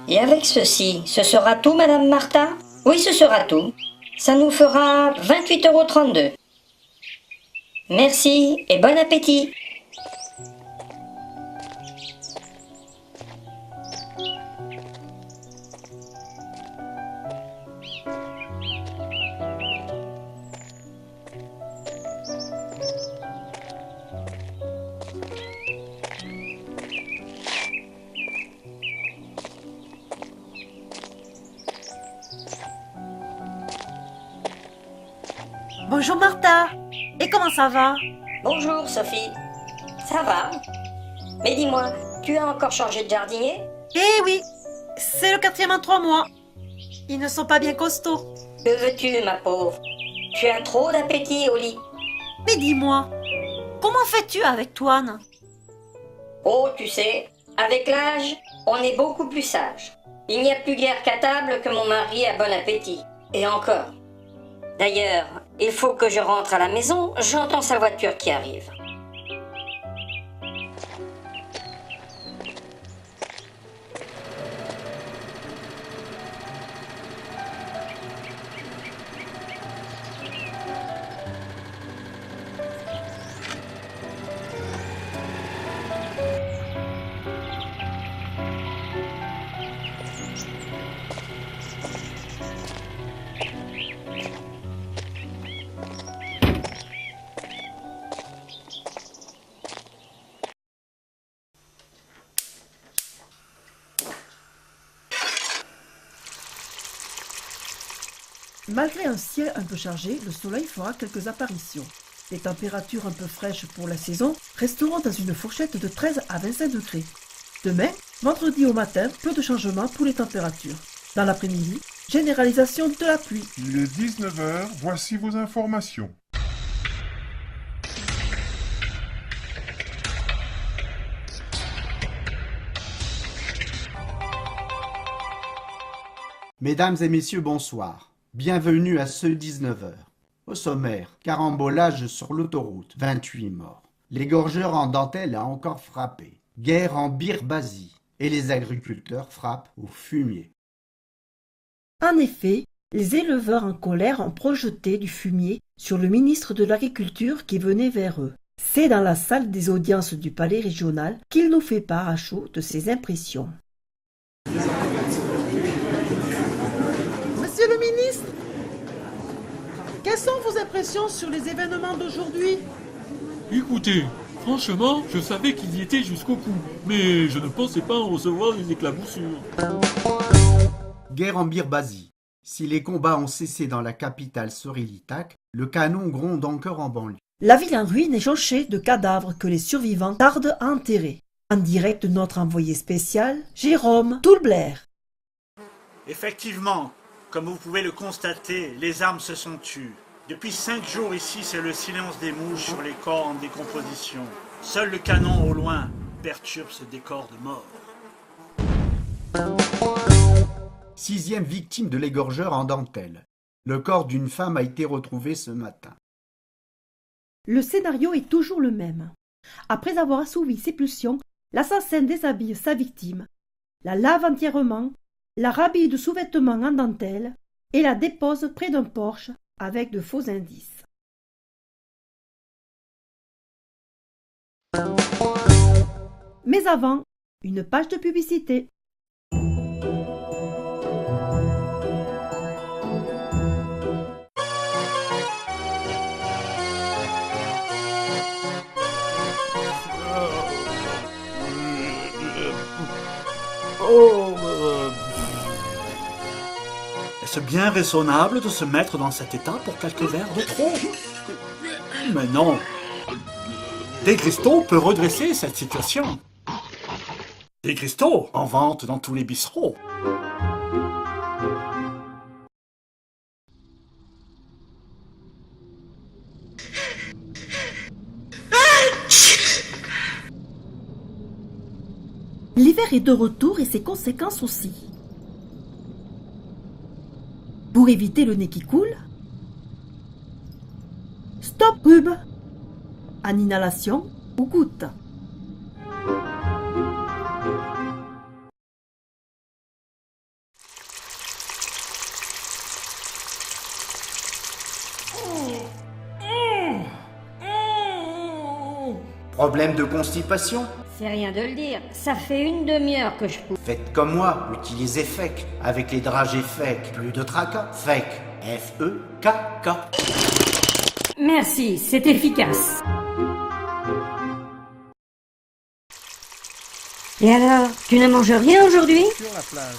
Et avec ceci, ce sera tout, Madame Martha? Oui, ce sera tout. Ça nous fera 28,32 €. Merci et bon appétit. Bonjour Martha. Et comment ça va? Bonjour, Sophie. Ça va? Mais dis-moi, tu as encore changé de jardinier? Eh oui, c'est le 4e en 3 mois. Ils ne sont pas bien costauds. Que veux-tu, ma pauvre? Tu as trop d'appétit au lit. Mais dis-moi, comment fais-tu avec Toine? Oh, tu sais, avec l'âge, on est beaucoup plus sage. Il n'y a plus guère qu'à table que mon mari a bon appétit. Et encore. D'ailleurs, il faut que je rentre à la maison, j'entends sa voiture qui arrive. Malgré un ciel un peu chargé, le soleil fera quelques apparitions. Les températures un peu fraîches pour la saison resteront dans une fourchette de 13 à 25 degrés. Demain, vendredi au matin, peu de changements pour les températures. Dans l'après-midi, généralisation de la pluie. Il est 19 heures, voici vos informations. Mesdames et messieurs, bonsoir. Bienvenue à ce 19 h. Au sommaire, carambolage sur l'autoroute, 28 morts. L'égorgeur en dentelle a encore frappé. Guerre en Birbasie. Et les agriculteurs frappent au fumier. En effet, les éleveurs en colère ont projeté du fumier sur le ministre de l'Agriculture qui venait vers eux. C'est dans la salle des audiences du palais régional qu'il nous fait part à chaud de ses impressions. Monsieur le ministre, quelles sont vos impressions sur les événements d'aujourd'hui? Écoutez, franchement, je savais qu'ils y étaient jusqu'au cou, mais je ne pensais pas en recevoir des éclaboussures. Guerre en Birbasie. Si les combats ont cessé dans la capitale Sorilitak, le canon gronde encore en banlieue. La ville en ruine est jonchée de cadavres que les survivants tardent à enterrer. En direct de notre envoyé spécial, Jérôme Toulblair. Effectivement, comme vous pouvez le constater, les armes se sont tues. Depuis 5 jours ici, c'est le silence des mouches sur les corps en décomposition. Seul le canon au loin perturbe ce décor de mort. 6e victime de l'égorgeur en dentelle. Le corps d'une femme a été retrouvé ce matin. Le scénario est toujours le même. Après avoir assouvi ses pulsions, l'assassin déshabille sa victime, la lave entièrement, la rhabille de sous-vêtements en dentelle et la dépose près d'un porche avec de faux indices. Mais avant, une page de publicité. Est-ce bien raisonnable de se mettre dans cet état pour quelques verres de trop? Mais non. Desgristo peut redresser cette situation. Desgristo en vente dans tous les bistrots. L'hiver est de retour et ses conséquences aussi. Pour éviter le nez qui coule, stop rub, en inhalation ou goutte. Problème de constipation? C'est rien de le dire, ça fait une demi-heure que je pousse. Faites comme moi, utilisez FEC. Avec les dragées FEC, plus de tracas. FEC, F-E-K-K. Merci, c'est efficace. Et alors, tu ne manges rien aujourd'hui? Sur la plage,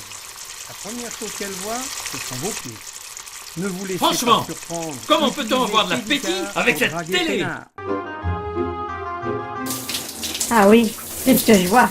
la première chose qu'elle voit, ce sont vos pieds. Ne vous laissez Franchement, pas surprendre. comment peut-on avoir de l'appétit avec cette télé? Ah oui, c'est ce que je vois.